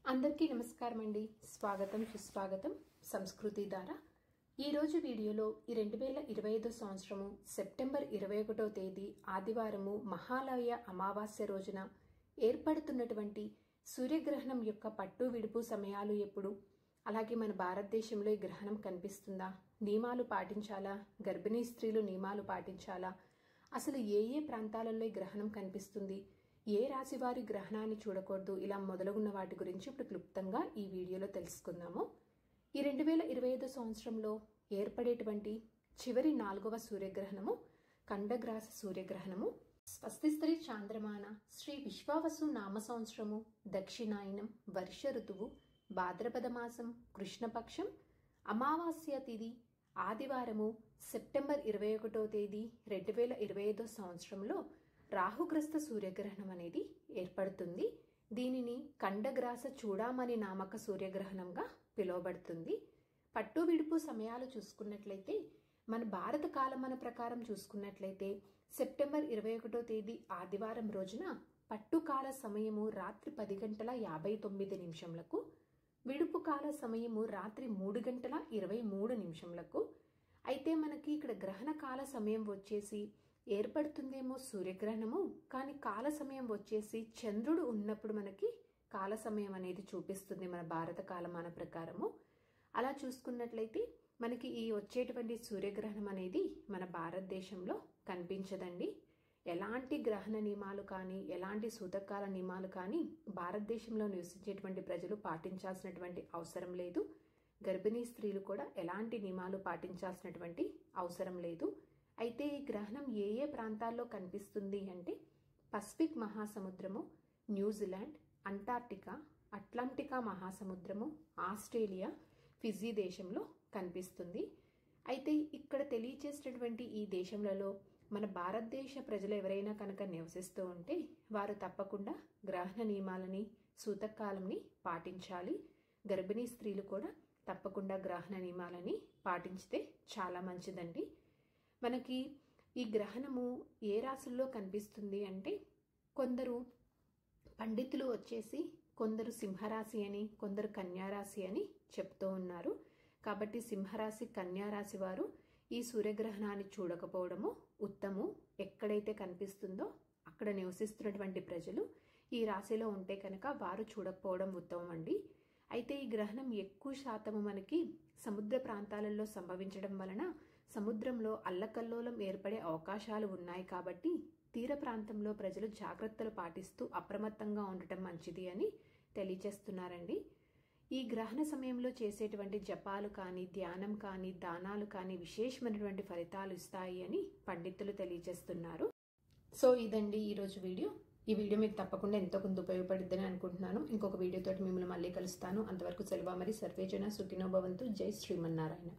అందరికీ నమస్కారం అండి. స్వాగతం సుస్వాగతం సంస్కృతి ద్వారా. ఈ రోజు వీడియోలో ఈ 2025 సంవత్సరము సెప్టెంబర్ 21వ తేదీ ఆదివారము మహాలయ అమావాస్య రోజున ఏర్పడుతున్నటువంటి సూర్యగ్రహణం యొక్క పట్టు విడుపు సమయాలు ఎప్పుడు, అలాగే మన భారతదేశంలో ఈ గ్రహణం కనిపిస్తుందా, నియమాలు పాటించాలా, గర్భిణీ స్త్రీలు నియమాలు పాటించాలా, అసలు ఏ ప్రాంతాలలో ఈ గ్రహణం కనిపిస్తుంది, ఏ రాశి వారి గ్రహణాన్ని చూడకూడదు, ఇలా మొదలగున్న వాటి గురించి ఇప్పుడు క్లుప్తంగా ఈ వీడియోలో తెలుసుకుందాము. ఈ 2025 సంవత్సరంలో ఏర్పడేటువంటి చివరి 4వ సూర్యగ్రహణము ఖండగ్రాస సూర్యగ్రహణము. స్వస్తిస్త్రీ చాంద్రమాన శ్రీ విశ్వావసు నామ సంవత్సరము దక్షిణాయనం వర్ష ఋతువు భాద్రపద మాసం కృష్ణపక్షం అమావాస్య తిథి ఆదివారము సెప్టెంబర్ 21వ తేదీ 2025 సంవత్సరంలో రాహుగ్రస్త సూర్యగ్రహణం అనేది ఏర్పడుతుంది. దీనిని ఖండగ్రాస చూడామణి నామక సూర్యగ్రహణంగా పిలువబడుతుంది. పట్టు విడుపు సమయాలు చూసుకున్నట్లయితే మన భారత కాలమాన ప్రకారం చూసుకున్నట్లయితే సెప్టెంబర్ 21వ తేదీ ఆదివారం రోజున పట్టు కాల సమయము రాత్రి 10:59 విడుపు కాల సమయము రాత్రి 3:23 అయితే మనకి ఇక్కడ గ్రహణ కాల సమయం వచ్చేసి ఏర్పడుతుందేమో సూర్యగ్రహణము, కానీ కాల సమయం వచ్చేసి చంద్రుడు ఉన్నప్పుడు మనకి కాల సమయం అనేది చూపిస్తుంది మన భారత కాలమాన ప్రకారము. అలా చూసుకున్నట్లయితే మనకి ఈ వచ్చేటువంటి సూర్యగ్రహణం అనేది మన భారతదేశంలో కనిపించదండి. ఎలాంటి గ్రహణ నియమాలు కానీ ఎలాంటి సూతకాల నియమాలు కానీ భారతదేశంలో నివసించేటువంటి ప్రజలు పాటించాల్సినటువంటి అవసరం లేదు. గర్భిణీ స్త్రీలు కూడా ఎలాంటి నియమాలు పాటించాల్సినటువంటి అవసరం లేదు. అయితే ఈ గ్రహణం ఏ ప్రాంతాల్లో కనిపిస్తుంది అంటే పసిఫిక్ మహాసముద్రము, న్యూజిలాండ్, అంటార్క్టికా, అట్లాంటికా మహాసముద్రము, ఆస్ట్రేలియా, ఫిజీ దేశంలో కనిపిస్తుంది. అయితే ఇక్కడ తెలియచేసినటువంటి ఈ దేశంలో మన భారతదేశ ప్రజలు ఎవరైనా కనుక నివసిస్తూ ఉంటే వారు తప్పకుండా గ్రహణ నియమాలని సూతకాలంని పాటించాలి. గర్భిణీ స్త్రీలు కూడా తప్పకుండా గ్రహణ నియమాలని పాటించితే చాలా మంచిదండి. మనకి ఈ గ్రహణము ఏ రాశుల్లో కనిపిస్తుంది అంటే కొందరు పండితులు వచ్చేసి కొందరు సింహరాశి అని కొందరు కన్యారాశి అని చెప్తూ ఉన్నారు. కాబట్టి సింహరాశి కన్యారాశి వారు ఈ సూర్యగ్రహణాన్ని చూడకపోవడము ఉత్తమం. ఎక్కడైతే కనిపిస్తుందో అక్కడ నివసిస్తున్నటువంటి ప్రజలు ఈ రాశిలో ఉంటే కనుక వారు చూడకపోవడం ఉత్తమం అండి. అయితే ఈ గ్రహణం ఎక్కువ శాతము మనకి సముద్ర ప్రాంతాలలో సంభవించడం వలన సముద్రంలో అల్లకల్లోలం ఏర్పడే అవకాశాలు ఉన్నాయి. కాబట్టి తీర ప్రాంతంలో ప్రజలు జాగ్రత్తలు పాటిస్తూ అప్రమత్తంగా ఉండటం మంచిది అని తెలియచేస్తున్నారండి. ఈ గ్రహణ సమయంలో చేసేటువంటి జపాలు కానీ ధ్యానం కానీ దానాలు కానీ విశేషమైనటువంటి ఫలితాలు ఇస్తాయి అని పండితులు తెలియజేస్తున్నారు. సో ఇదండి ఈరోజు వీడియో. ఈ వీడియో మీకు తప్పకుండా ఎంతో కొంత ఉపయోగపడుతుందని అనుకుంటున్నాను. ఇంకొక వీడియోతో మిమ్మల్ని మళ్ళీ కలుస్తాను. అంతవరకు సెలవు. మరి సర్వేజన సుఖినో భవంతు. జై శ్రీమన్నారాయణ.